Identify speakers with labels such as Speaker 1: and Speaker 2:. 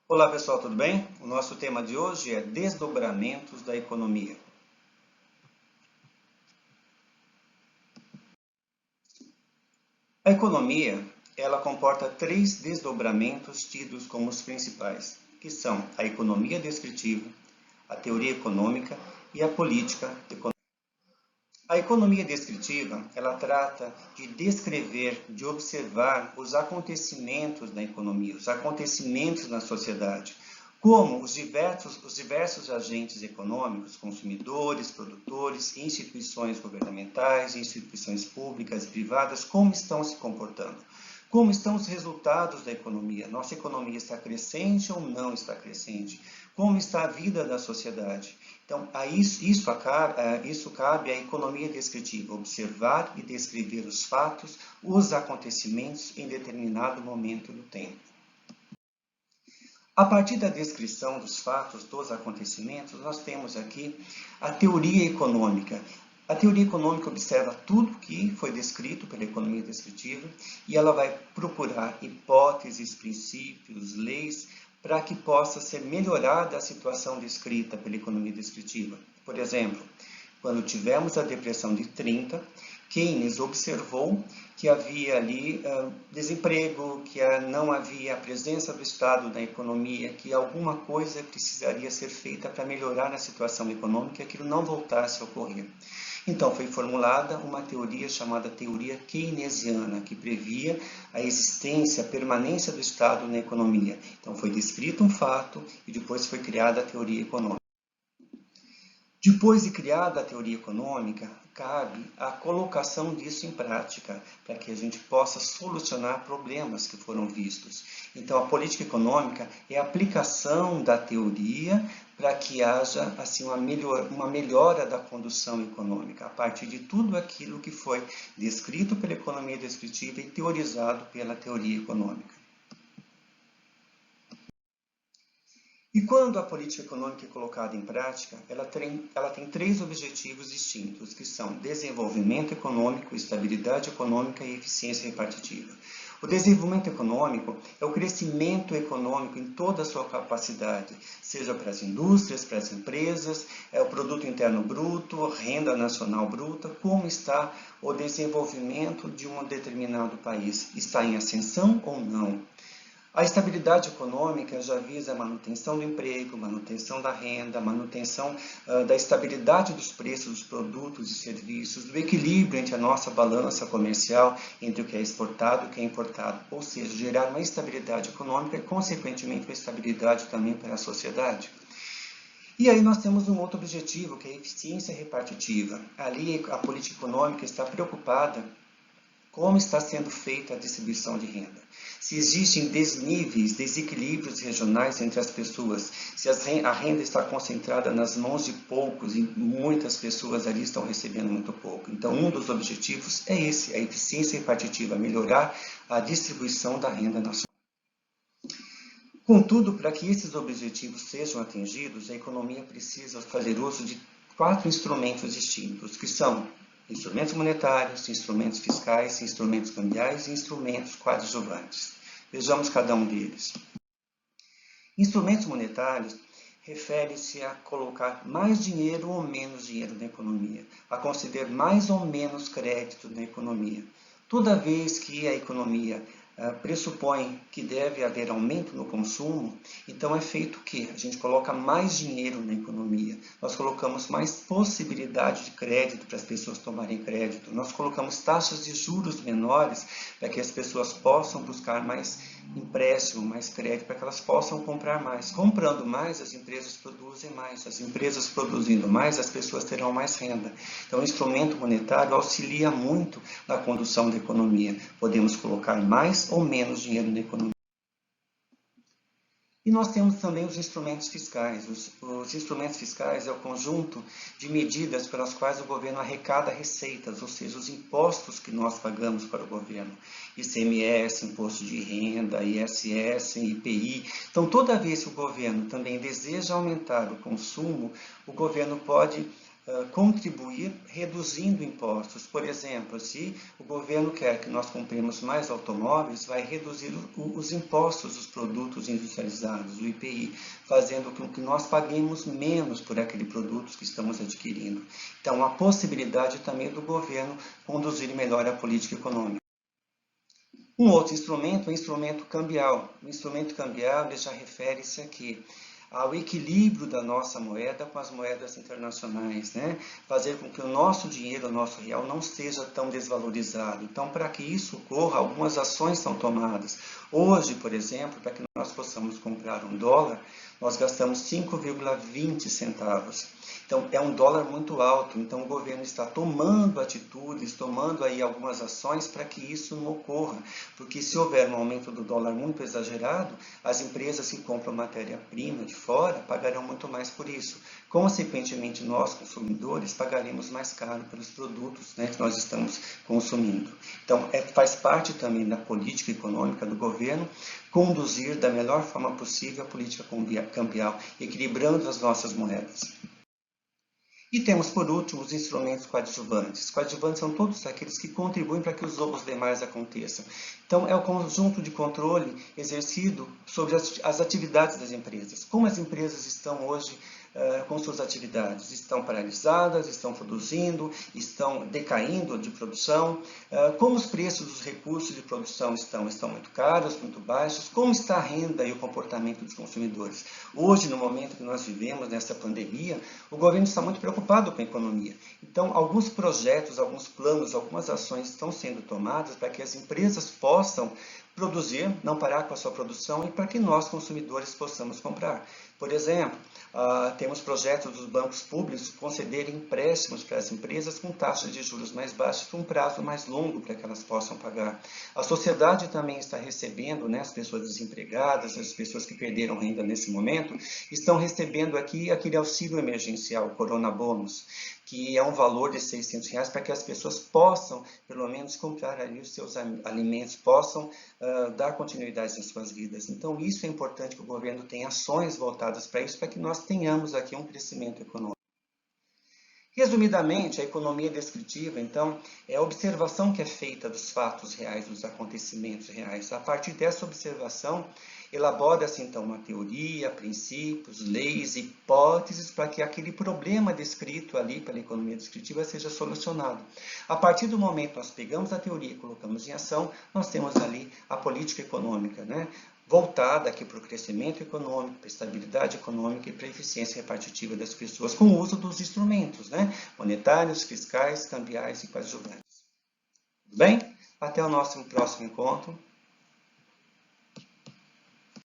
Speaker 1: Olá pessoal, tudo bem? O nosso tema de hoje é desdobramentos da economia. A economia, ela comporta três desdobramentos tidos como os principais, que são a economia descritiva, a teoria econômica e a política econômica. A economia descritiva, ela trata de descrever, de observar os acontecimentos da economia, os acontecimentos na sociedade, como os diversos agentes econômicos, consumidores, produtores, instituições governamentais, instituições públicas e privadas, como estão se comportando. Como estão os resultados da economia? Nossa economia está crescente ou não está crescente? Como está a vida da sociedade? Então, isso cabe à economia descritiva, observar e descrever os fatos, os acontecimentos em determinado momento do tempo. A partir da descrição dos fatos, dos acontecimentos, nós temos aqui a teoria econômica. A teoria econômica observa tudo que foi descrito pela economia descritiva e ela vai procurar hipóteses, princípios, leis para que possa ser melhorada a situação descrita pela economia descritiva. Por exemplo, quando tivemos a depressão de 30, Keynes observou que havia ali desemprego, que não havia a presença do Estado na economia, que alguma coisa precisaria ser feita para melhorar a situação econômica e aquilo não voltasse a ocorrer. Então foi formulada uma teoria chamada teoria keynesiana, que previa a existência, a permanência do Estado na economia. Então foi descrito um fato e depois foi criada a teoria econômica. Depois de criada a teoria econômica, cabe a colocação disso em prática, para que a gente possa solucionar problemas que foram vistos. Então, a política econômica é a aplicação da teoria para que haja assim, uma melhora da condução econômica, a partir de tudo aquilo que foi descrito pela economia descritiva e teorizado pela teoria econômica. E quando a política econômica é colocada em prática, ela tem três objetivos distintos, que são desenvolvimento econômico, estabilidade econômica e eficiência repartitiva. O desenvolvimento econômico é o crescimento econômico em toda a sua capacidade, seja para as indústrias, para as empresas, é o produto interno bruto, renda nacional bruta, como está o desenvolvimento de um determinado país. Está em ascensão ou não? A estabilidade econômica já visa a manutenção do emprego, manutenção da renda, manutenção da estabilidade dos preços dos produtos e serviços, do equilíbrio entre a nossa balança comercial, entre o que é exportado e o que é importado, ou seja, gerar uma estabilidade econômica e, consequentemente, uma estabilidade também para a sociedade. E aí nós temos um outro objetivo, que é a eficiência repartitiva. Ali a política econômica está preocupada como está sendo feita a distribuição de renda. Se existem desníveis, desequilíbrios regionais entre as pessoas, se a renda está concentrada nas mãos de poucos e muitas pessoas ali estão recebendo muito pouco. Então, um dos objetivos é esse, a eficiência repartitiva, melhorar a distribuição da renda nacional. Contudo, para que esses objetivos sejam atingidos, a economia precisa fazer uso de 4 instrumentos distintos, que são instrumentos monetários, instrumentos fiscais, instrumentos cambiais e instrumentos coadjuvantes. Vejamos cada um deles. Instrumentos monetários refere-se a colocar mais dinheiro ou menos dinheiro na economia, a conceder mais ou menos crédito na economia. Toda vez que a economia pressupõe que deve haver aumento no consumo, então é feito o quê? A gente coloca mais dinheiro na economia, nós colocamos mais possibilidade de crédito para as pessoas tomarem crédito, nós colocamos taxas de juros menores para que as pessoas possam buscar mais empréstimo, mais crédito, para que elas possam comprar mais. Comprando mais, as empresas produzem mais, as empresas produzindo mais, as pessoas terão mais renda. Então, o instrumento monetário auxilia muito na condução da economia. Podemos colocar mais ou menos dinheiro na economia. E nós temos também os instrumentos fiscais. Os instrumentos fiscais é o conjunto de medidas pelas quais o governo arrecada receitas, ou seja, os impostos que nós pagamos para o governo. ICMS, imposto de renda, ISS, IPI. Então, toda vez que o governo também deseja aumentar o consumo, o governo pode contribuir reduzindo impostos. Por exemplo, se o governo quer que nós compremos mais automóveis, vai reduzir os impostos dos produtos industrializados, o IPI, fazendo com que nós paguemos menos por aqueles produtos que estamos adquirindo. Então, a possibilidade também do governo conduzir melhor a política econômica. Um outro instrumento é o instrumento cambial. O instrumento cambial já refere-se aqui ao equilíbrio da nossa moeda com as moedas internacionais, né? Fazer com que o nosso dinheiro, o nosso real, não esteja tão desvalorizado. Então, para que isso ocorra, algumas ações são tomadas. Hoje, por exemplo, para que nós possamos comprar um dólar, nós gastamos 5,20 centavos. Então, é um dólar muito alto, então o governo está tomando atitudes, tomando aí algumas ações para que isso não ocorra, porque se houver um aumento do dólar muito exagerado, as empresas que compram matéria-prima de fora pagarão muito mais por isso. Consequentemente, nós, consumidores, pagaremos mais caro pelos produtos, né, que nós estamos consumindo. Então, faz parte também da política econômica do governo conduzir da melhor forma possível a política cambial, equilibrando as nossas moedas. E temos, por último, os instrumentos coadjuvantes. Coadjuvantes são todos aqueles que contribuem para que os demais aconteçam. Então, é o conjunto de controle exercido sobre as atividades das empresas. Como as empresas estão hoje com suas atividades? Estão paralisadas, estão produzindo, estão decaindo de produção? Como os preços dos recursos de produção estão? Estão muito caros, muito baixos? Como está a renda e o comportamento dos consumidores? Hoje, no momento que nós vivemos, nessa pandemia, o governo está muito preocupado com a economia. Então, alguns projetos, alguns planos, algumas ações estão sendo tomadas para que as empresas possam produzir, não parar com a sua produção e para que nós, consumidores, possamos comprar. Por exemplo, temos projetos dos bancos públicos concederem empréstimos para as empresas com taxas de juros mais baixas por um prazo mais longo para que elas possam pagar. A sociedade também está recebendo, né, as pessoas desempregadas, as pessoas que perderam renda nesse momento, estão recebendo aqui aquele auxílio emergencial, o Corona Bônus, que é um valor de R$600 para que as pessoas possam, pelo menos, comprar ali os seus alimentos, possam dar continuidade às suas vidas. Então, isso é importante que o governo tenha ações voltadas para isso, para que nós tenhamos aqui um crescimento econômico. Resumidamente, a economia descritiva, então, é a observação que é feita dos fatos reais, dos acontecimentos reais. A partir dessa observação, elabora-se, então, uma teoria, princípios, leis, hipóteses, para que aquele problema descrito ali pela economia descritiva seja solucionado. A partir do momento que nós pegamos a teoria e colocamos em ação, nós temos ali a política econômica, né? Voltada aqui para o crescimento econômico, para a estabilidade econômica e para a eficiência repartitiva das pessoas, com o uso dos instrumentos, né? Monetários, fiscais, cambiais e coadjuvantes. Tudo bem? Até o nosso próximo encontro.